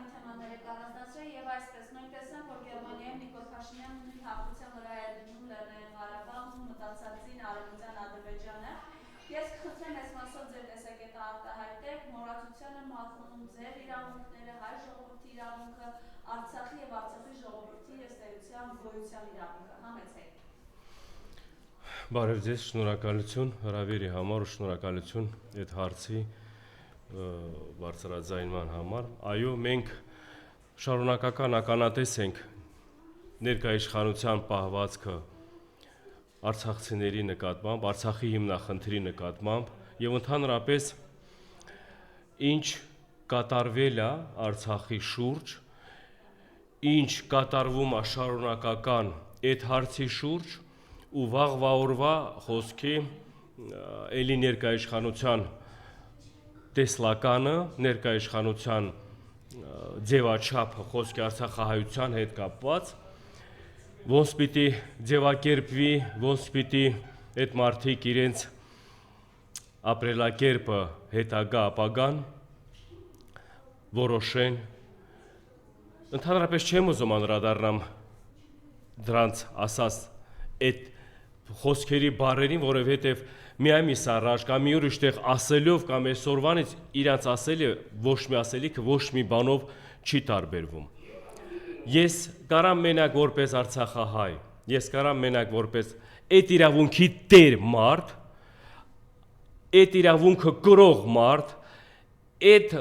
բազմականի թեմաներ եք առանձնացրել եւ այսպես մենք տեսանք, որ Գերմանիայում Նիկոլ Փաշինյանը նույն հաղթության վրա է դնում Լեռնային Ղարաբաղն ու մտածածին Արևմտյան Ադրբեջանը։ Ես կխնդրեմ այս մասով ձեր տեսակետը արտահայտել, մոռացությանը մատնում ձեր իրավունքները, հայ ժողովրդի իրավունքը, Արցախի եւ Արցախի ժողովրդի ըստ էության գոյության իրավունքը։ Համեցեք։ Բարև ձեզ, շնորհակալություն հրավերի համար ու շնորհակալություն այդ հարցի բարձրաձայնման համար։ Այո, մենք շարունակական ականատես ենք ներկայ իշխանության պահվածքը արցախցիների նկատմամբ, Արցախի հիմնախնդրի նկատմամբ եւ ընդհանրապես ինչ կատարվել է Արցախի շուրջ, ինչ կատարվում է շարունակական այդ հարցի շուրջ ու վաղվա օրվա խոսքի էլի ներկայ իշխանության տեսլականը, ներկայ իշխանության ձևաչափը խոսքի արցախահայության հետ կապված, ոնց պիտի ձևակերպվի, ոնց պիտի այդ մարդիկ իրենց ապրելակերպը հետագա ապագան որոշեն։ Ընդհանրապես չեմ ուզում անդրադառնամ դրանց ասած այդ խոսքերի բառերին, որովհետև մի ամիս առաջ կամ մի ուրիշ տեղ ասելով կամ այսօրվանից իրանց ասելը ոչ մի ասելիքը ոչ մի բանով չի տարբերվում։ Ես կարամ մենակ որպես արցախահայ, ես կարամ մենակ որպես այդ իրավունքի տեր մարդ, այդ իրավունքը կրող մարդ, այդ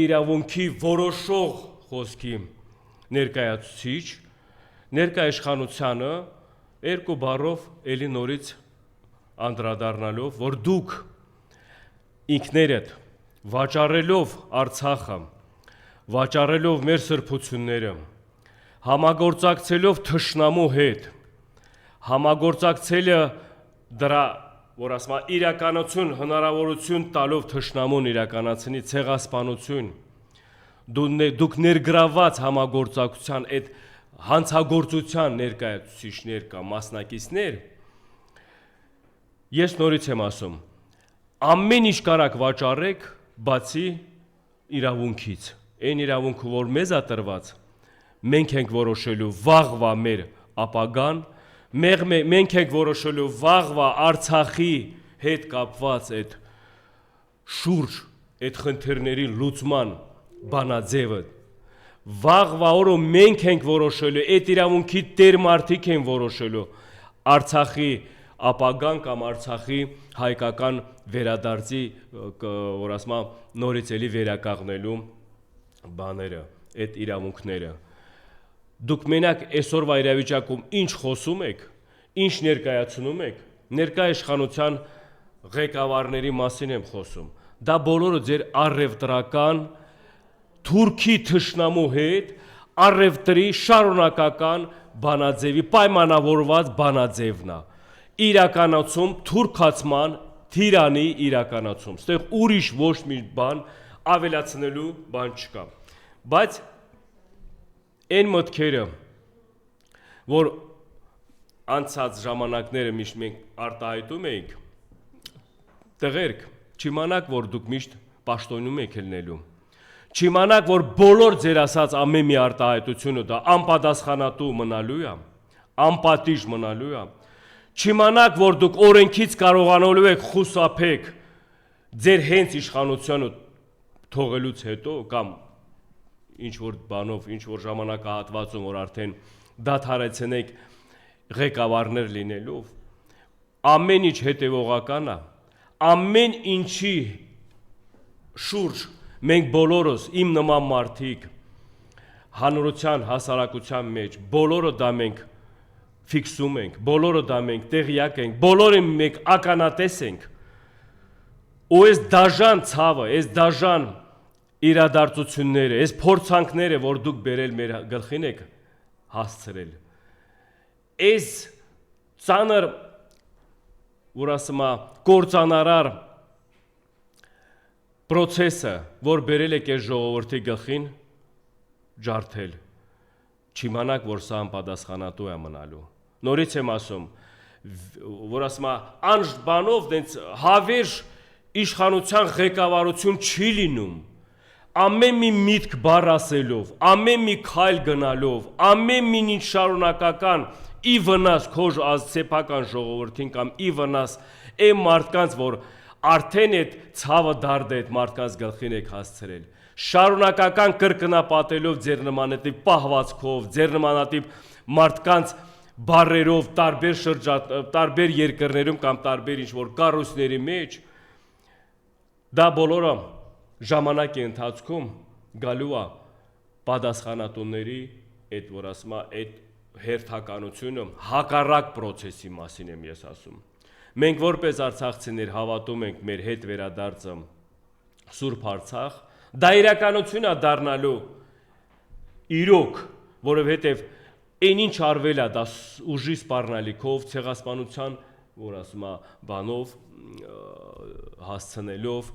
իրավունքի որոշող խոսքի ներկայացուցիչ, ներկայ իշխանությանը երկու բառով էլի նորից անդրադառնալով, որ դուք ինքներդ վաճառելով Արցախը, վաճառելով մեր սրբությունները, համագործակցելով թշնամու հետ, համագործակցելը դրա, որ ասում եմ, իրականություն, հնարավորություն տալով թշնամուն իրականացնի ցեղասպանություն, դուք ներգրաված համագործակցության այդ հանցագործության ներկայացուցիչներ կամ մասնակիցներ, ես նորից եմ ասում, ամեն ինչ կարաք վաճառեք, բացի իրավունքից, այն իրավունքը, որ մեզ է տրված, մենք ենք որոշելու վաղվա մեր ապագան, մենք ենք որոշելու վաղվա Արցախի հետ կապված այդ շուրջ, այդ խնդիրների լուծման բանաձևը, վաղվա օրը մենք ենք որոշելու, այդ իրավունքի տեր մարդիկ են որոշելու Արցախի ապագան կամ Արցախի հայկական վերադարձի, որ ասում եմ, նորից էլի վերականգնելու բաները, այդ իրավունքները։ Դուք մենակ այսօրվա իրավիճակում ինչ խոսում եք, ինչ ներկայացնում եք, ներկայ իշխանության ղեկավարների մասին եմ խոսում։ Դա բոլորը ձեր առևտրական թուրքի թշնամու հետ առևտրի շարունակական բանաձևի պայմանավորված բանաձևն է։ Իրականացում թուրքացման թիրանի իրականացում։ Ստեղ ուրիշ ոչ մի բան ավելացնելու բան չկա։ Բայց այն մտքերը, որ անցած ժամանակները միշտ մենք արտահայտում էինք, տղերք, չիմանաք, որ դուք միշտ պաշտոնում եք ելնելու։ Չիմանաք, որ բոլոր ձեր ասած ամեն մի արտահայտությունը դա անպատասխանատու մնալու է, անպատիժ մնալու է։ Չիմանաք, որ դուք օրենքից կարողանալու եք խուսափեք ձեր հենց իշխանությունը թողելուց հետո կամ ինչ որ բանով, ինչ որ ժամանակահատվածում, որ արդեն դադարեցնեք ղեկավարներ լինելով, ամեն ինչ հետևողական է, ամեն ինչի շուրջ մենք բոլորս, իմ նման մարդիկ, հանրության, հասարակության մեջ, բոլորը դա մենք ֆիքսում ենք, բոլորը դա մենք տեղյակ ենք, բոլորը մենք ականատես ենք, ու այս դաժան ցավը, այս դաժան իրադարձությունները, այս փորձանքները, որ դուք բերել մեր գլխին եք հասցրել, այս ծանր, որ ասում եմ, կործանարար պրոցեսը, որ բերել եք այս ժողովրդի գլխին, ջարդել, չիմանաք, որ սա անպատասխանատու է մնալու։ Նորից եմ ասում, որ ասում եմ, անշտ բանով դենց հավերժ իշխանության ղեկավարություն չի լինում, ամեն մի միտք բառ ասելով, ամեն մի քայլ գնալով, ամեն մի ինչ շարունակական ի վնաս քո սեփական ժողովրդին կամ ի վնաս այն մարդկանց, որ արդեն այդ ցավը դարդը այդ մարդկանց գլխին եք հասցրել, շարունակական կրկնապատելով ձեր նմանատիպ պահվածքով, ձեր նմանատիպ մարդկանց բառերով տարբեր երկրներում կամ տարբեր ինչ-որ կառույցների մեջ, դա բոլորը ժամանակի ընթացքում գալու է պատասխանատուների այդ որ ասում այդ հերթականությունը հակառակ process-ի մասին եմ ես ասում։ Մենք որպես արցախցիներ հավատում ենք մեր հետ վերադարձը Սուրբ Արցախ, դա իրականություն է դառնալու իրոք, որովհետև այն ինչ արվել է դա ուժի սպառնալիքով, ցեղասպանության, որ ասում է բանով հասցնելով,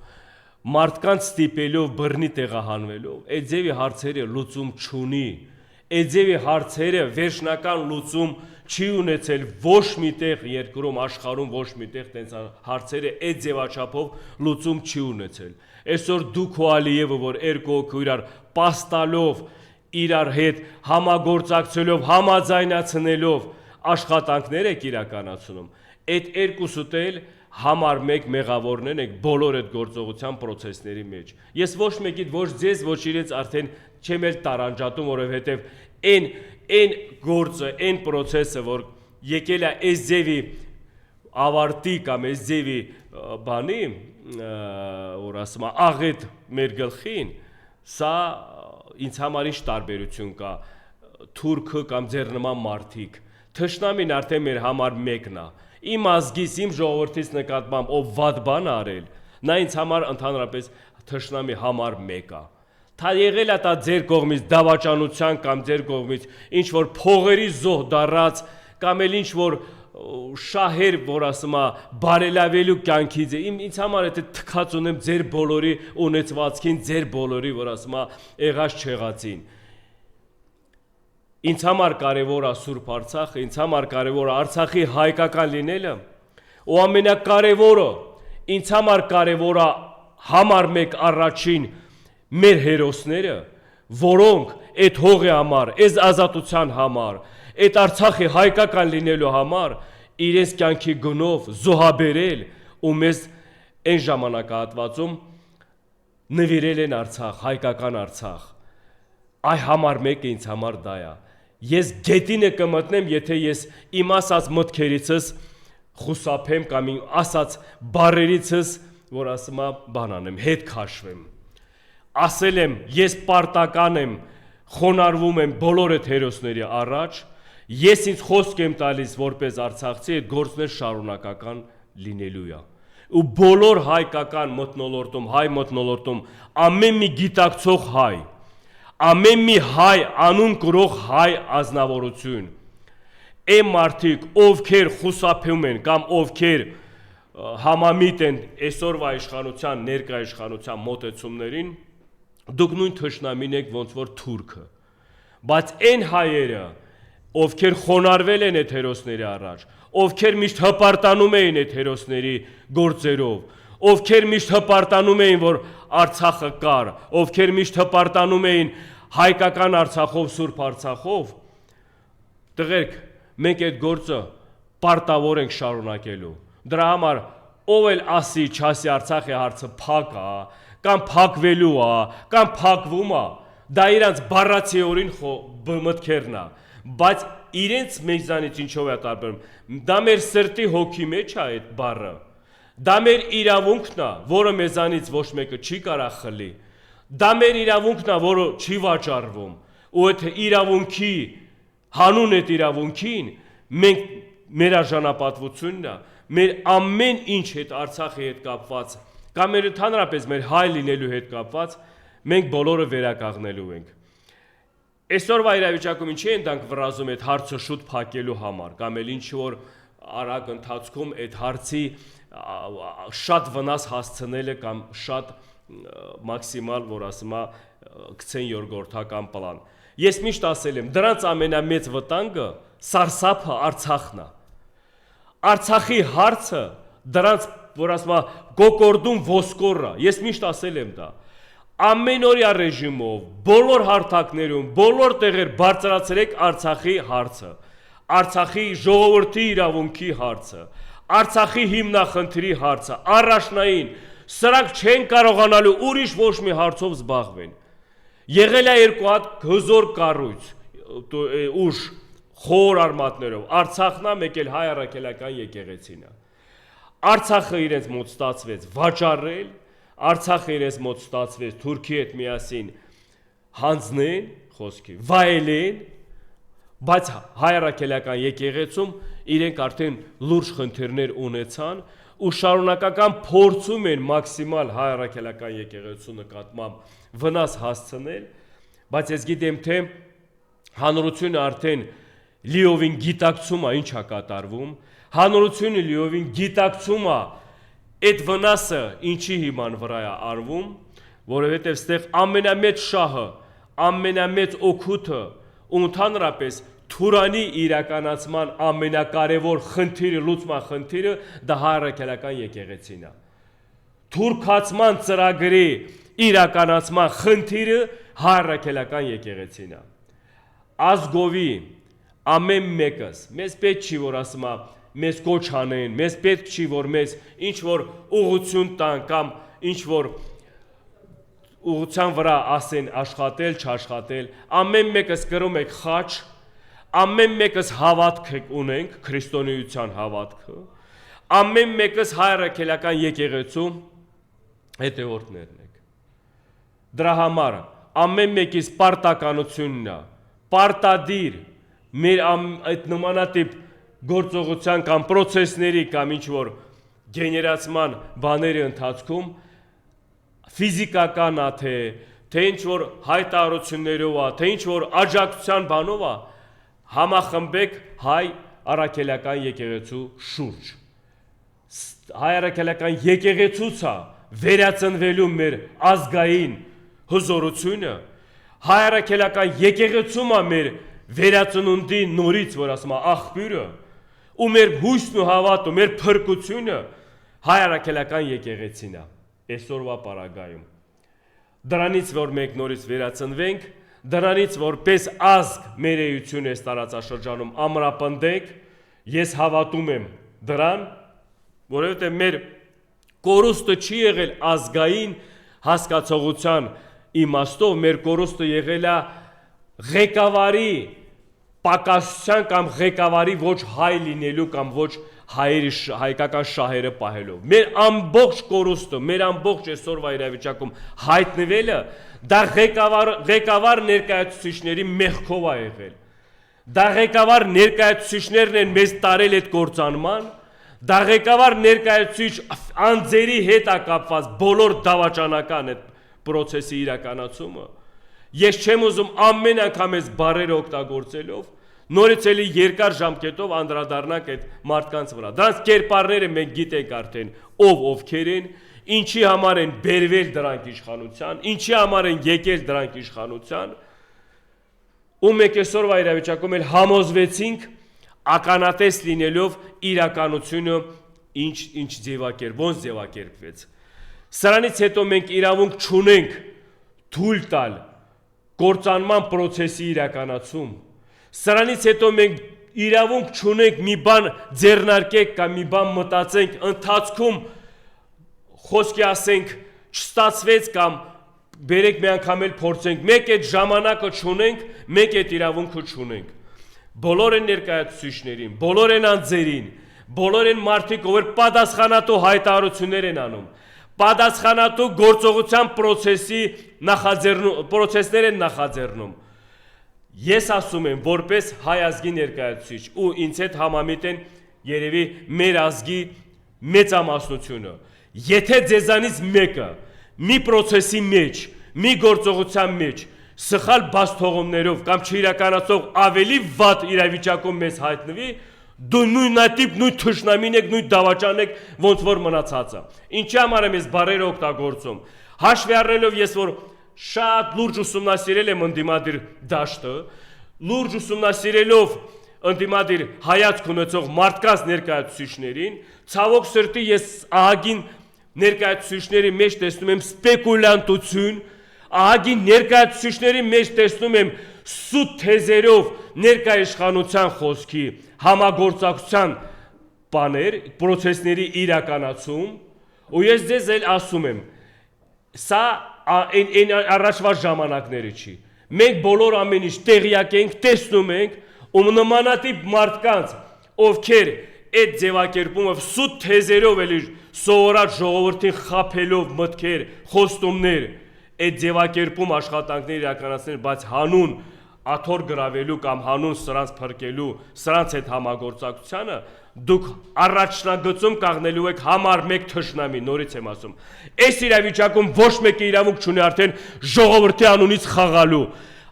մարդկանց ստիպելով բռնի տեղահանվելով, այդ ձևի հարցերը լուծում չունի, այդ ձևի հարցերը վերջնական լուծում չի ունեցել ոչ միտեղ երկրում, աշխարհում ոչ միտեղ տենց հարցերը այդ ձևաչափով լուծում չի ունեցել։ Այսօր դուք ու Ալիևը, որ երկու հոգու իրար պաստալով, իրար հետ համագործակցելով, համաձայնացնելով աշխատանքներ եք իրականացնում, այդ երկուսուդ էլ համար մեկ մեղավորներն եք բոլոր այդ գործողության process-ների մեջ։ Ես ոչ մեկիդ ոչ ձեզ, ոչ իրենց արդեն չեմ էլ տարանջատում, որովհետև այն գործը, այն process-ը, որ եկել է այս ձևի ավարտի կամ այս ձևի բանի, որ ասում է աղետ մեր գլխին, սա ինձ համար ինչ տարբերություն կա, թուրքը կամ ձեր նման մարդիկ, թշնամին արդեն մեր համար մեկն է, իմ ազգիս, իմ ժողովրդից նկատմամբ ով վատ բան արել, նա ինձ համար ընդհանրապես թշնամի համար մեկ է։ Թա եղել է դա ձեր կողմից դավաճանության կամ ձեր կողմից ինչ որ փողերի զոհ դառած կամ էլ ինչ որ շահեր, որ ասում է բարելավելու կյանքից է, ինձ համար է թքած ունեմ ձեր բոլորի ունեցվածքին, ձեր բոլորի, որ ասում է եղած չեղածին։ Ինձ համար կարևոր է Սուրբ Արցախը, ինձ համար կարևոր է Արցախի հայկական լինելը, ու ամենակարևորը ինձ համար կարևոր է համար մեկ առաջին մեր հերոսները, որոնք այդ հողի համար, այս ազատության համար, այդ Արցախի հայկական լինելու համար իրենց կյանքի գնով զոհաբերել ու մեզ այն ժամանակահատվածում նվիրել են Արցախ, հայկական Արցախ։ Այ համար մեկը ինձ համար դա է։ Ես գետինը կմտնեմ, եթե ես իմ ասած մտքերիցս խուսափեմ կամ իմ ասած բառերիցս, որ ասում եմ բան անեմ, հետ քաշվեմ։ Ասել եմ, ես պարտական եմ, խոնարհվում եմ բոլոր այդ հերոսների առաջ, ես ինձ խոսք եմ տալիս որպես արցախցի, այդ գործներ շարունակական լինելու է։ Ու բոլոր հայկական մթնոլորտում, հայ մթնոլորտում ամեն մի գիտակցող հայ, ամեն մի հայ անուն կրող հայ ազնվորություն, այն մարդիկ, ովքեր խուսափում են կամ ովքեր համամիտ են այսօրվա իշխանության, ներկա իշխանության մոտեցումներին, դուք նույն թշնամին եք ոնց որ թուրքը, բայց այն հայերը, ովքեր խոնարհվել են այդ հերոսների առաջ, ովքեր միշտ հպարտանում էին այդ հերոսների գործերով, ովքեր միշտ հպարտանում էին, որ Արցախը կար, ովքեր միշտ հպարտանում էին հայկական Արցախով, Սուրբ Արցախով, տղերք, մենք այդ գործը պարտավոր ենք շարունակելու։ Դրա համար ով էլ ասի, չասի Արցախի հարցը փակ է, կամ փակվելու է, կամ փակվում է, դա իրանց բառացիորին մտքերն է, բայց իրենց մեզանից ինչով է տարբերում, դա մեր սրտի հոգի մեջ է այդ բառը, դա մեր իրավունքն է, որը մեզանից ոչ մեկը չի կարող խլի, դա մեր իրավունքն է, որը չի վաճառվում, ու այդ իրավունքի, հանուն այդ իրավունքին, մենք մեր արժանապատվությունն է, մեր ամեն ինչ հետ Արցախի հետ կապված, կամ մեր ընդհանրապես մեր հայ լինելու հետ կապված, մենք բոլորը վերականգնելու ենք։ Այսօրվա իրավիճակում ինչի են դանք վրազում այդ հարցը շուտ փակելու համար, կամ էլ ինչ որ արագ ընթացքում այդ հարցի շատ վնաս հասցնելը կամ շատ մաքսիմալ, որ ասում է գցեն երկրորդական պլան։ Ես միշտ ասել եմ, դրանց ամենամեծ վտանգը սարսափը Արցախն է։ Արցախի հարցը դրանց, որ ասում է գոկորդում ոսկորը, ես միշտ ասել եմ դա։ ամենօրյա ռեժիմով, բոլոր հարթակներում, բոլոր տեղեր բարձրացրեք Արցախի հարցը, Արցախի ժողովրդի իրավունքի հարցը, Արցախի հիմնախնդրի հարցը, առաջնային, սրանք չեն կարողանալու ուրիշ ոչ մի հարցով զբաղվեն։ Եղել է երկու հատ հզոր կառույց, ուժ, խոր արմատներով, Արցախն է, մեկ էլ հայ առաքելական եկեղեցին է։ Արցախը իրենց մոտ ստացվեց վաճառել, Արցախը իրենց մոտ ստացվեց Թուրքի հետ միասին հանձնեն, խոսքի, վայելեն, բայց հայ առաքելական եկեղեցում իրենք արդեն լուրջ խնդիրներ ունեցան ու շարունակական փորձում են մաքսիմալ հայ առաքելական եկեղեցու նկատմամբ վնաս հասցնել, բայց ես գիտեմ, թե հանրությունը արդեն լիովին գիտակցում է ինչ է կատարվում, հանրությունը լիովին գիտակցում է այդ վնասը ինչի հիման վրա է արվում, որովհետև ստեղ ամենամեծ շահը, ամենամեծ օգուտը ու ընդհանրապես Թուրանի իրականացման ամենակարևոր խնդիրը, լուծման խնդիրը դա հայ առաքելական եկեղեցին է։ Թուրքացման ծրագրի իրականացման խնդիրը հայ առաքելական եկեղեցին է։ Ազգովի ամեն մեկս մեզ պետք չի որ ասում է մեզ կոչ անեն, մեզ պետք չի որ մեզ ինչ որ ուղղություն տան կամ ինչ որ ուղղության վրա ասեն աշխատել, չաշխատել, ամեն մեկս կրում եք խաչ, ամեն մեկս հավատք ունենք, քրիստոնեության հավատքը, ամեն մեկս հայ առաքելական եկեղեցու հետևորդներն եք։ Դրա համար ամեն մեկիս պարտականությունն է, պարտադիր մեր այդ նմանատիպ գործողության կամ պրոցեսների կամ ինչ որ գեներացման բաների ընթացքում ֆիզիկական է, թե ինչ որ հայտարարություններով է, թե ինչ որ աջակցության բանով է, համախմբեք հայ առաքելական եկեղեցու շուրջ։ Հայ առաքելական եկեղեցուց է վերածնվելու մեր ազգային հզորությունը, հայ առաքելական եկեղեցում է մեր վերածնունդի նորից, որ ասում է աղբյուրը, ու մեր հույսն ու հավատը, մեր փրկությունը հայ առաքելական եկեղեցին է այսօրվա պարագայում։ Դրանից որ մենք նորից վերածնվենք, դրանից որպես ազգ մեր էությունը այս տարածաշրջանում ամրապնդենք, ես հավատում եմ դրան, որովհետև մեր կորուստը չի եղել ազգային հասկացողության իմաստով, մեր կորուստը եղել է ղեկավարի պակասության կամ ղեկավարի ոչ հայ լինելու կամ ոչ հայկական շահերը պահելով։ Մեր ամբողջ կորուստը, մեր ամբողջ այսօրվա իրավիճակում հայտնվելը դա ղեկավար ներկայացուցիչների մեղքով է եղել։ Դա ղեկավար ներկայացուցիչներն են մեզ տարել այդ կործանման, դա ղեկավար ներկայացուցիչ անձերի հետ է կապված բոլոր դավաճանական այդ պրոցեսի իրականացումը։ Ես չեմ ուզում ամեն անգամ այս բառերը օգտագործելով նորից էլի երկար ժամկետով անդրադառնանք այդ մարդկանց վրա։ Դրանց կերպարները մենք գիտենք արդեն ովքեր են, ինչի համար են բերվել դրանք իշխանության, ինչի համար են եկել դրանք իշխանության, ու մենք այսօրվա իրավիճակում էլ համոզվեցինք ականատես լինելով իրականությունը ինչ ձևակերպ, ոնց ձևակերպվեց։ Սրանից հետո մենք իրավունք չունենք թույլ տալ կործանման պրոցեսի իրականացում։ Սրանից հետո մենք իրավունք չունենք մի բան ձեռնարկենք կամ մի բան մտածենք, ընթացքում խոսքի ասենք չստացվեց կամ բերեք մի անգամ էլ փորձենք, մեկ այդ ժամանակը չունենք, մեկ այդ իրավունքը չունենք։ Բոլոր են ներկայացուցիչներին, բոլոր են անձերին, բոլոր են մարդիկ, ովքեր պատասխանատու հայտարարություններ են անում, պատասխանատու գործողության պրոցեսներ են նախաձեռնում։ Ես ասում եմ, որպես հայ ազգի ներկայացուցիչ ու ինձ հետ համամիտ են երևի մեր ազգի մեծամասնությունը, եթե ձեզանից մեկը մի պրոցեսի մեջ, մի գործողության մեջ սխալ բացթողումներով կամ չիրականացող ավելի վատ իրավիճակում մեզ հայտնվի, դու նույնատիպ, նույն թշնամին եք, նույն դավաճան եք, ոնց որ մնացածը։ Ինչի համար եմ ես բառերը օգտագործում։ Հաշվի առնելով ես որ շատ լուրջ ուսումնասիրել եմ ընդդիմադիր դաշտը, լուրջ ուսումնասիրելով ընդդիմադիր հայացք ունեցող մարդկանց ներկայացուցիչներին, ցավոք սրտի ես ահագին ներկայացուցիչների մեջ տեսնում եմ սպեկուլյանտություն, ահագի ներկայացուցիչների մեջ տեսնում եմ սուտ թեզերով ներկայիշխանության խոսքի, համագործակցության բաներ, պրոցեսների իրականացում, ու ես ձեզ էլ ասում եմ, սա այն առաջվա ժամանակները չի։ Մենք բոլոր ամեն ինչ տեղյակ ենք, տեսնում ենք, ու նմանատիպ մարդկանց, ովքեր այդ ձևակերպումով սուտ թեզերով էլի սովորած ժողովրդին խաբելով մտքեր, խոստումներ, այդ ձևակերպում աշխատանքներ իրականացնել, բայց հանուն աթոռ գրավելու կամ հանուն սրանց փրկելու, սրանց հետ համագործակցությանը դուք առաջնագծում կանգնելու եք համար մեկ թշնամի, նորից եմ ասում։ Այս իրավիճակում ոչ մեկը իրավունք չունի արդեն ժողովրդի անունից խաղալու,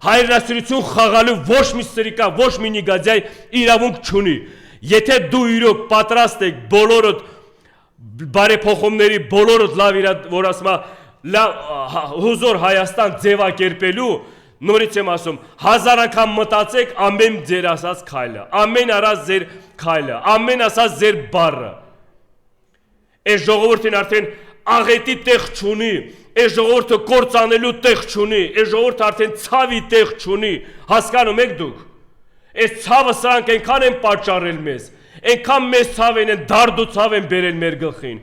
հայրենասիրություն խաղալու ոչ մի սրիկա, ոչ մի նիգադյայ իրավունք չունի։ Եթե դու իրոք պատրաստ եք բոլորդ բարեփոխումների բոլորդ լավ որ ասում հուզոր Հայաստան ձևակերպելու, նորից եմ ասում, 1000 անգամ մտածեք ամեն ձեր ասած քայլը, ամեն արած ձեր քայլը, ամեն ասած ձեր բառը։ Այս ժողովրդին արդեն աղետի տեղ չունի, այս ժողովուրդը կործանելու տեղ չունի, այս ժողովուրդը արդեն ցավի տեղ չունի, հասկանում եք դուք։ Այս ցավը սրանք այնքան են պատճառել մեզ, այնքան մեզ ցավ են դարդ ու ցավ են բերել մեր գլխին,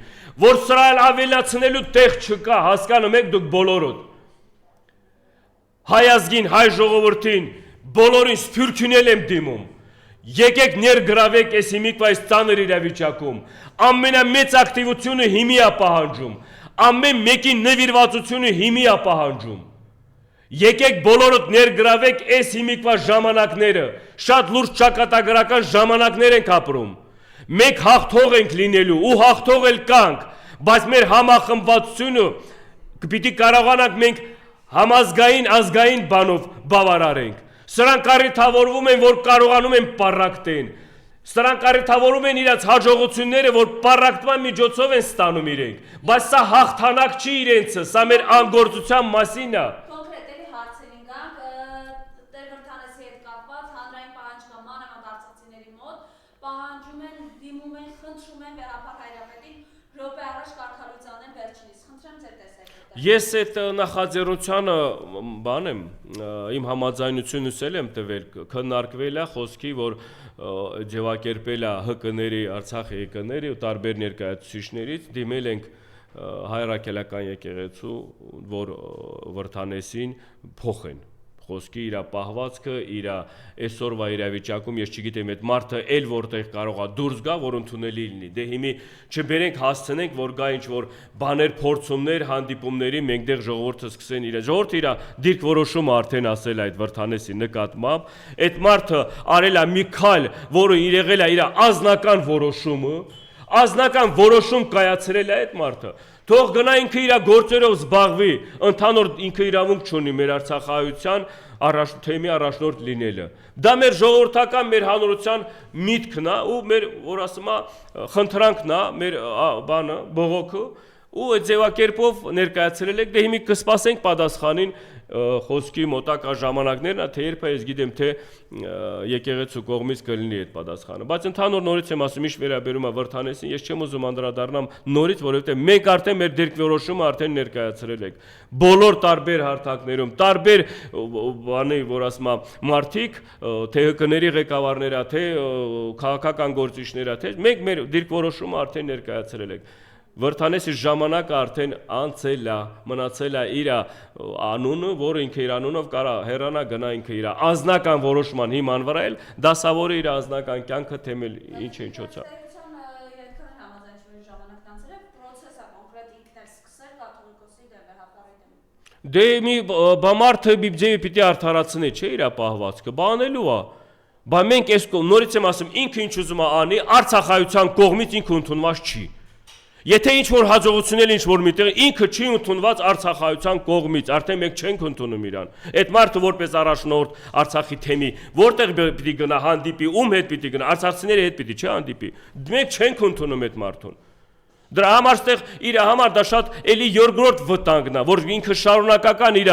որ սրա ավելացնելու տեղ չկա, հասկանում եք դուք բոլորոդ։ Հայ ազգին, հայ ժողովրդին, բոլորին սփյուռքունել եմ դիմում։ Եկեք ներգրավեք այս հիմիկվա այս ծանր իրավիճակում։ Ամենամեծ ակտիվությունը հիմի է պահանջում։ Ամեն մեկի նվիրվածությունը հիմի է պահանջում։ Եկեք բոլորդ ներգրավեք այս հիմիկվա ժամանակները։ Շատ լուրջ ճակատագրական ժամանակներ ենք ապրում։ Մենք հաղթող ենք լինելու ու հաղթող էլ կանք, բայց մեր համախմբվածությունը պիտի կարողանանք մենք համազգային ազգային բանով բավարարենք։ Սրանք առիթավորվում են, որ կարողանում են պառակտեն։ Սրանք առիթավորում են իրաց հաջողությունները, որ պառակտման միջոցով են ստանում իրենք։ Բայց սա հաղթանակ չի իրենցը, սա մեր անգործության մասին է։ Կոնկրետ էլի հարցերին գանք, Տեր Վրդանեսի հետ կապված հանրային պահանջ կա մանավանդ արցախցիների մոտ, պահանջում են, դիմում են, խնդրում են Վերապահ Հայրապետին րոպե առաջ կարգալույց անեն վերջինիս։ Խնդրեմ ձեր տեսակետը։ Ես այդ նախաձեռնությանը բան եմ, իմ համաձայնությունս էլ եմ տվել, քննարկվել է խոսքի, որ ձևակերպել է ՀԿ-ների, Արցախի ՀԿ-ների ու տարբեր ներկայացուցիչներից դիմել ենք հայրաքելական եկեղեցու, որ Վրդանեսին փոխեն խոսքի իր պահվածքը, իր այսօրվա իրավիճակում, ես չգիտեմ, այդ մարդը էլ որտեղ կարող է դուրս գա, որ ընդունելի լինի։ Դե հիմի չբերենք հասցնենք, որ գա ինչ-որ բաներ, փորձումներ, հանդիպումների, մենք դեղ ժողովուրդը սկսեն իր ժողովուրդը իր դիրք որոշումը արդեն ասել այդ Վրդանեսի նկատմամբ, այդ մարդը արել է մի քայլ, որը եղել է իր ազնական որոշում կայացրել է այդ մարդը։ Թող գնա ինքը իր գործերով զբաղվի, ընդհանուր ինքը իրավունք չունի մեր արցախահայության թեմի առաջնորդ լինելը։ Դա մեր ժողովրդական, մեր հանրության միտքն է ու մեր, որ ասում է, խնդրանքն է, մեր բանը, բողոքը, ու այդ ձևակերպով ներկայացրել եք, դե հիմի կսպասենք պատասխանին խոսքի մոտակա ժամանակներն է, թե երբ է ես գիտեմ, թե եկեղեցու կողմից կլինի այդ պատասխանը։ Բայց ընդհանուր նորից եմ ասում, ինչ վերաբերում է Վրդանեսին, ես չեմ ուզում անդրադառնամ նորից, որովհետև մենք արդեն մեր դիրքորոշումը արդեն ներկայացրել ենք։ Բոլոր տարբեր հարթակներում, տարբեր բանի, որ ասում է, մարդիկ, թե ՀԿ-ների ղեկավարները, թե քաղաքական գործիչները, թե մենք մեր դիրքորոշումը արդեն ներկայացրել ենք։ Վրդանեսի ժամանակը արդեն անցել է, մնացել է իր անունը, որ ինքը իր անունով կարա հեռանա գնա ինքը իր ազնական որոշման հիման վրա էլ դասավորը իր ազնական կյանքը թեմել ինչ ինչոց է։ Դե մի բամարդը բիբջեի պիտի արդարացնի, չէ՞ իր պահվածքը, բանելու է։ Բայց մենք այս նորից եմ ասում, ինքը ինչ ուզում է անի, արցախայության կողմից ինքը ընդունված չի։ Եթե ինչ-որ հաջողություններ ինչ-որ միտեղ ինքը չի ընդունված Արցախայության կողմից, արդեն մենք չենք ընդունում իրան։ Այդ մարդը որպես առաջնորդ Արցախի թեմի, որտեղ պիտի գնա հանդիպի, ում հետ պիտի գնա, արցախցիների հետ պիտի չի հանդիպի։ Մենք չենք ընդունում այդ մարդուն։ Դրա համար ստեղ իր համար դա շատ էլի երկրորդ վտանգն է, որ ինքը շարունակական իր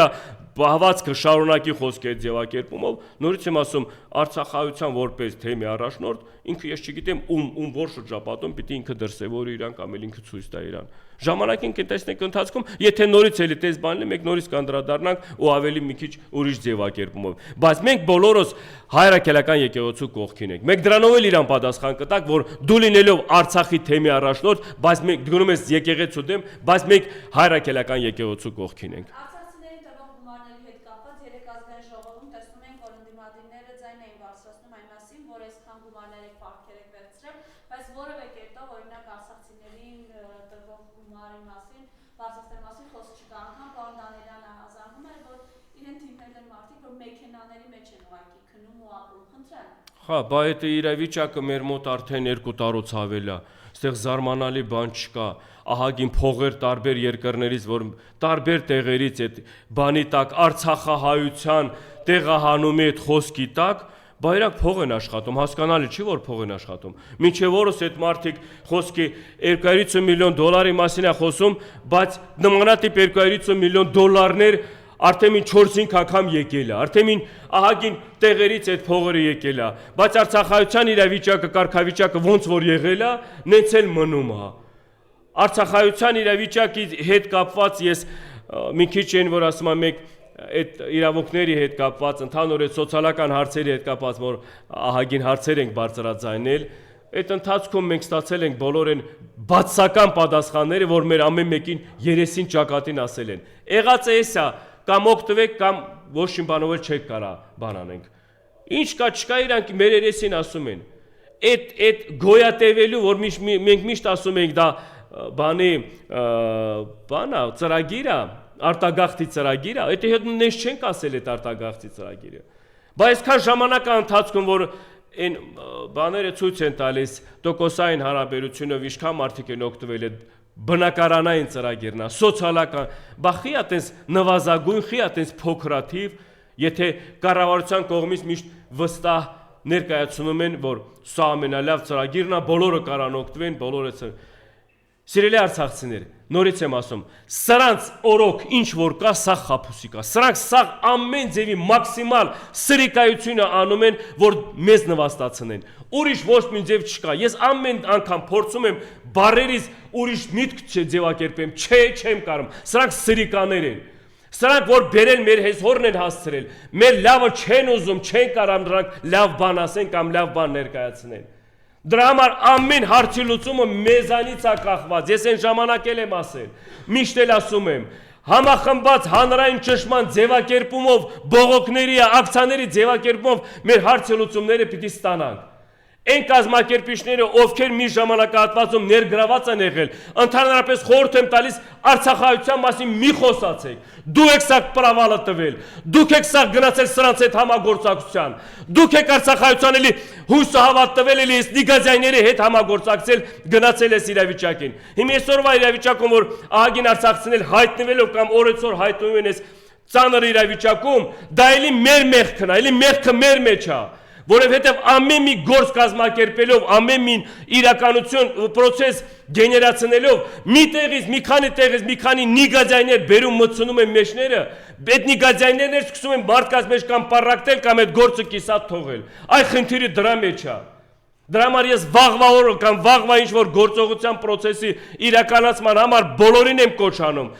բահվածքը շարունակի խոսքեր ձևակերպումով, նորից եմ ասում, Արցախայության որպես թեմի առաջնորդ, ինքը ես չգիտեմ ում որ շրջապատում պիտի ինքը դրսևորի իրան կամ էլ ինքը ցույց տա իրան։ Ժամանակին կտեսնենք ընթացքում, եթե նորից էլի տես բանն մենք նորից կանդրադառնանք ու ավելի մի քիչ ուրիշ ձևակերպումով։ Բայց մենք բոլորս հայրաքելական եկեղեցու կողքին ենք։ Մենք դրանով էլ իրան պատասխան կտանք, որ դու լինելով Արցախի թեմի առաջնորդ, բայց մենք գնում ես եկեղեցու դեմ, բայց մենք հայրաքելական եկեղեցու կողքին ենք։ Արցախցիների տրվող գումարների հետ կապված երեք ազգային ժողովում տեսնում ենք, որ ընդդիմադիրները ձայն էին բարձրացնում այն մասին, որ այսքան գումարներ եք պարտքեր եք վերցրել, բայց որևէ կերպով օրինակ արցախցիներին տրվող գումարի մասին, բարձրացնելու մասին խոսք չկա, անգամ պարոն Դանիելյանը հազանգում էր, որ իրեն թիմել են մարդիկ, որ մեքենաների մեջ են ուղղակի քնում ու ապրում, խնդրեմ։ Հա, բա այդ իրավիճակը մեր մոտ արդեն 2 տարուց ավել է։ Այստեղ զարմանալի բան չկա։ Ահագին փողեր տարբեր երկրներից, որ տարբեր տեղերից այդ բանի տակ Արցախահայության տեղահանումի այդ խոսքի տակ բայրակ փող են աշխատում, հասկանալի չի որ փող են աշխատում։ Մինչև օրս այդ մարդիկ խոսքի 250 միլիոն դոլարի մասին է խոսում, բայց նմանատիպ 250 միլիոն դոլարներ Արդեմին 4-5 անգամ եկել է, արդեմին ահագին տեղերից այդ փողերը եկել է, բայց Արցախայության իրավիճակը, կարգավիճակը ոնց որ եղել է, նենց էլ մնում է։ Արցախայության իրավիճակի հետ կապված ես մի քիչ այն որ ասում եմ մեկ այդ իրավունքների հետ կապված, ընդհանուր այդ սոցիալական հարցերի հետ կապված, որ ահագին հարցեր ենք բարձրաձայնել, այդ ընթացքում մենք ստացել ենք բոլոր այն բացասական պատասխանները, որ մեր ամեն մեկին երեսին ճակատին ասել են։ Եղած է էսա կամ օգտվեք կամ ոչ մի բանով էլ չեք կարա բան անենք։ Ինչ կա չկա իրանք մեր երեսին ասում են։ Այդ գոյատևելու, որ մենք միշտ ասում ենք դա բանի բանա ծրագիր է, արտագաղթի ծրագիր է, այդ հետ նենց չենք ասել այդ արտագաղթի ծրագիրը։ Բայց այսքան ժամանակա ընթացքում որ այն բաները ցույց են տալիս տոկոսային հարաբերությունով ինչքան մարդիկ են օգտվել այդ բնակարանային ծրագիրն է, սոցիալական, բա խի է տես նվազագույն, խի է տես փոքրաթիվ, եթե կառավարության կողմից միշտ վստահ ներկայացնում են, որ սա ամենալավ ծրագիրն է, բոլորը կարան օգտվեն, բոլորը Սիրելի արցախցիներ, նորից եմ ասում, սրանց օրոք ինչ որ կա, սա խափուսի կա, սրանք սա ամեն ձևի մաքսիմալ սրիկայությունը անում են, որ մեզ նվաստացնեն, ուրիշ ոչ մի ձև չկա, ես ամեն անգամ փորձում եմ բարերից ուրիշ միտք ձևակերպեմ, չեմ կարում, սրանք սրիկաներ են, սրանք որ բերել մեր հեսհորն են հասցրել, մեր լավը չեն ուզում, չեն կարամ դրանք լավ բան ասեն կամ լավ բան ներկայացնեն Դրա համար ամեն հարցի լուծումը մեզանից է կախված, ես այն ժամանակ էլ եմ ասել, միշտ էլ ասում եմ, համախմբած հանրային ճշմարտ ձևակերպումով, բողոքների, ակցիաների ձևակերպումով մեր հարցի լուծումները պիտի ստանանք։ Այն կազմակերպիչները, ովքեր մի ժամանակահատվածում ներգրաված են եղել, ընդհանրապես խորհուրդ եմ տալիս Արցախայության մասին մի խոսացեք։ Դու եք սա պրավալը տվել, դուք եք սա գնացել սրանց հետ համագործակցության, դուք եք Արցախայության էլի հույսը հավատ տվել էլի Նիգազյանների հետ համագործակցել, գնացել ես իրավիճակին։ Հիմա այսօրվա իրավիճակում որ ահագին արցախցիներ հայտնվելով կամ օրեցօր հայտնվում են այս ծանր իրավիճակում, դա էլի մեր մեղքն է, էլի մեղքը մեր մեջ է։ Որովհետև ամեն մի գործ կազմակերպելով, ամեն մի իրականություն պրոցես գեներացնելով, մի տեղից, մի քանի տեղից, մի քանի նիգազայներ բերում մտցնում են մեջները, այդ նիգազայներն էլ սկսում են մարդկանց մեջ կամ պարակտել, կամ այդ գործը կիսատ թողել։ Այ խնդիրը դրա մեջ է։ Դրա համար ես վաղվա օրը կամ վաղվա ինչ-որ գործողության պրոցեսի իրականացման համար բոլորին եմ կոչ անում։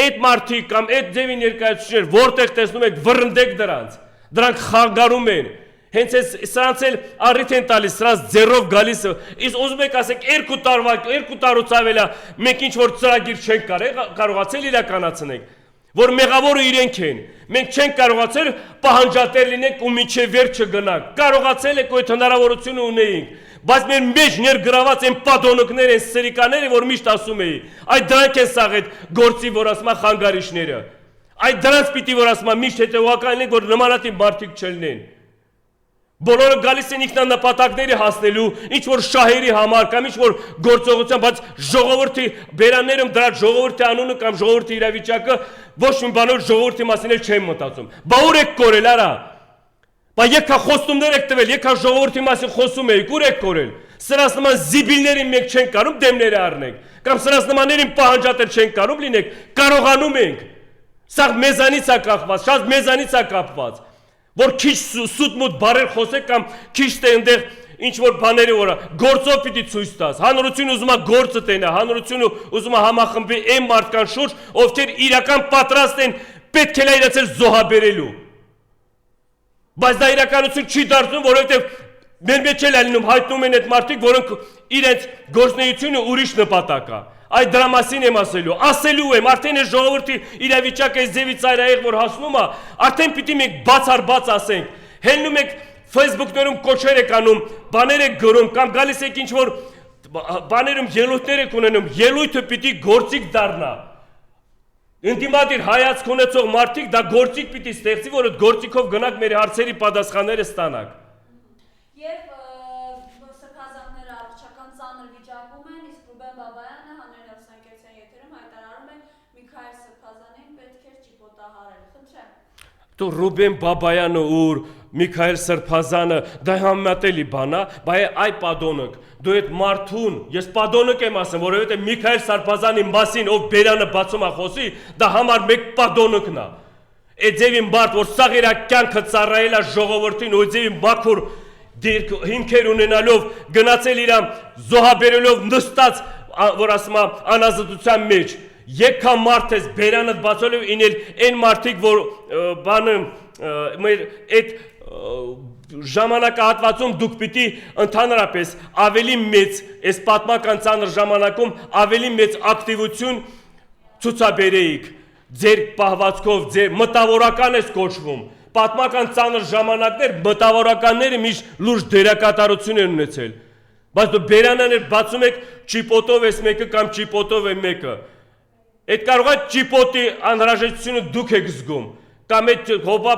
Այդ մարդիկ կամ այդ ձևի ներկայացուցիչներ, որտեղ տեսնում եք, վռնդեք դրանց, դրանք խանգարում են։ Հենց սրանց էլ առիթ են տալիս, սրանց ձեռով գալիս, իսկ ուզում եք ասեք 2 տարուց ավել է, մենք ինչ-որ ծրագիր չենք կարողացել իրականացնենք, որ մեղավորը իրենք են, մենք չենք կարողացել պահանջատեր լինենք ու մինչև վերջը գնանք, կարողացել եք այդ հնարավորությունը ունեինք, բայց մեր մեջ ներգրաված են պատոնոկներ, են սրիկաները, որ միշտ ասում էի, այդ դրանք են սաղ այդ գործի, որ ասում է խանգարիչները, այդ դրանց պիտի, որ ասում է միշտ հետևողական լինենք, որ նմանատիպ մարդիկ չլինեն։ Բոլորը գալիս են ինքնանպատակների հասնելու, ինչ-որ շահերի համար կամ ինչ-որ գործողության, բայց ժողովրդի բերաններում դրա ժողովրդի անունը կամ ժողովրդի իրավիճակը ոչ մի բանով ժողովրդի մասին էլ չեն մտածում։ Բա ուր եք կորել, արա։ Բա եկա խոստումներ եք տվել, եկա ժողովրդի մասին խոսում եք, ուր եք կորել։ Սրանց նման զիբիլներին մենք չենք կարում դեմները առնենք, կամ սրանց նմաններին պահանջատեր չենք կարում լինենք, կարողանում ենք։ Սա մեզանից է կախված, շատ մեզանից է կապված, որ քիչ սուտ մոտ բարեր խոսեք կամ քիչ թե այնտեղ ինչ որ բաների վրա գործով պիտի ցույց տաս։ Հանրությունը ուզում է գործը տենա, հանրությունը ուզում է համախմբի այն մարդկանց շուրջ, ովքեր իրական պատրաստ են պետք է իրացել զոհաբերելու։ Բայց դա իրականություն չի դարձնում, որովհետև մեր մեջ էլ լինում հայտնում են այդ մարդիկ, որոնք իրենց գործունեությունը ուրիշ նպատակ է։ Այդ դրա մասին եմ ասելու եմ, արդեն այս ժողովրդի իրավիճակը այս ձևի ծայրահեղ որ հասնում է, արդեն պիտի մենք բացառված ասենք։ Հելնում եք Facebook-ներում կոչեր եք անում, բաներ եք գրում կամ գալիս եք ինչ որ բաներում ելույթներ եք ունենում, ելույթը պիտի գործիք դառնա։ Ինտիմատիր հայացք ունեցող մարդիկ դա գործիք պիտի ստեղծի, որ այդ գործիքով գնաք մեր հարցերի պատասխանները ստանաք։ Երբ սրբազանները առողջական ծանր վիճակում են, իսկ Ռուբեն Բաբայանը հանրային հեռուստաընկերության եթերում հայտարարում է Միքայել Սրբազանին պետք էր ճիպոտահարել։ Խնդրեմ։ Դու Ռուբեն Բաբայանը ու Միքայել Սրբազանը դա համատելի բան է, բայց այ падոնок, դու այդ մարդուն, ես падոնок եմ ասում, որովհետև Միքայել Սրբազանի մասին ով բերանը բացում է խոսի, դա համար մեկ падոնокն է։ Այդ ձևի մարդ, որ սաղ իր կյանքը ծառայել է ժողովրդին, ու ձևի մաքուր հիմքեր ունենալով գնացել իր զոհաբերելով նստած, որ ասում է անազատության մեջ, եկա մարդ ես բերանդ բացելով ինել այն մարդիկ, որ բանը մեր այդ ժամանակահատվածում դուք պիտի ընդհանրապես ավելի մեծ, այս պատմական ծանր ժամանակում ավելի մեծ ակտիվություն ցուցաբերեիք, ձեր պահվածքով, ձեր մտավորական ես կոչվում, պատմական ծանր ժամանակներ մտավորականները միշտ լուրջ դերակատարություն են ունեցել, բայց դու բերանաներ բացում եք ճիպոտով ես մեկը կամ ճիպոտով է մեկը, այդ կարող է ճիպոտի անհրաժեշտությունը դուք եք զգում, կամ այդ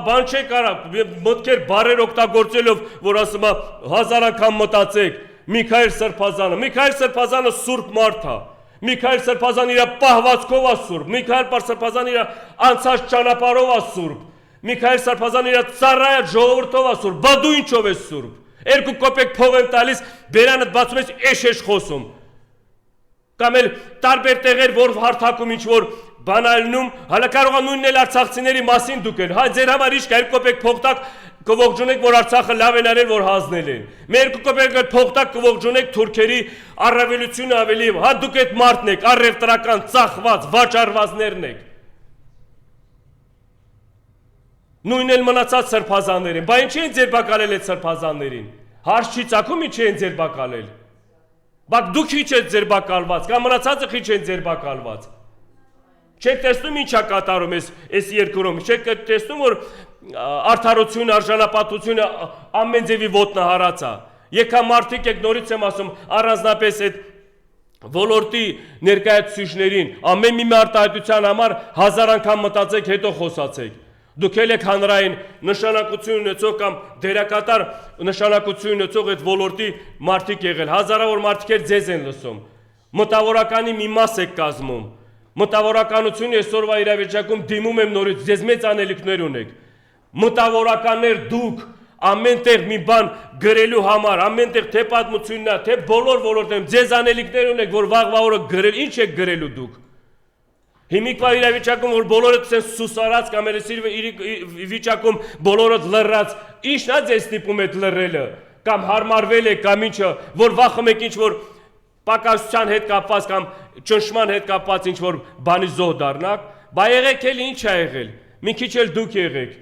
բան չեք կարող, մտքեր բարեր օգտագործելով, որ ասում է 1000 անգամ մտածեք, Միքայել Սրբազանը սուրբ մարդ է, Միքայել Սրբազանը իր պահվածքով է սուրբ, Միքայել Սրբազանը իր անցած ճանապարհով է սուրբ, Միքայել Սրբազանը իր ծառայած ժողովրդով է սուրբ, բա դու ինչով ես սուրբ, 2 կոպեկ փող եմ տալիս, բերանդ բացում ես էշ խոսում, կամ էլ տարբեր տեղեր, որ հարթակում ինչ որ բանալնում, հալա կարող է նույնն էլ արցախցիների մասին դուք են, հա ձեր համար իշք 2 կոպեկ փողտակ կողջունեք, որ Արցախը լավ են արել, որ հանձնել են, մեր 2 կոպեկ փողտակ կողջունեք թուրքերի առավելությունը ավելի, հա դուք այդ մարդն եք, առևտրական, ծախված, վաճառվածներն եք, նույնն էլ մնացած սրբազաններ են, բա ինչի են ձերբակալել այդ սրբազաններին, հարց չի ծագում ինչի են ձերբակալել, բակ դուք ինչ եք ձերբակալված, կամ մնացածը ինչ են ձերբակալված, չեք տեսնում ինչ է կատարում այս երկրում, չեք տեսնում, որ արդարություն, արժանապատվությունը ամեն ձևի ոտնահարած է, եկա մարդիկ եք նորից եմ ասում, առանձնապես այդ ոլորտի ներկայացուցիչներին, ամեն մի արտահայտության համար 1000 անգամ մտածեք, հետո խոսացեք, դուք եք հանրային նշանակություն ունեցող կամ դերակատար նշանակություն ունեցող այդ ոլորտի մարդիկ եղել, հազարավոր մարդիկ ձեզ են լսում, մտավորականի մի մաս եք կազմում, մտավորականությունը այսօրվա իրավիճակում դիմում եմ նորից, ձեզ մեծ անելիքներ ունեք, մտավորականներ դուք, ամեն տեղ մի բան գրելու համար, ամեն տեղ թե պատմությունն է, թե բոլոր ոլորտներում, ձեզ անելիքներ ունեք, որ վաղվա օրը գրել, ինչ եք գրելու դուք, հիմիկվա իրավիճակում, որ բոլորդ սեն սուսարած կամ վիճակում բոլորդ լրած, ինչն է ձեզ ստիպում եք լրելը, կամ հարմարվել եք, կամ ինչը, որ վախում եք ինչ որ պակասության հետ կապված կամ ճնշման հետ կապված ինչ որ բանի զոհ դառնաք, բա եղեք էլ ինչ է եղել, մի քիչ էլ դուք եղեք,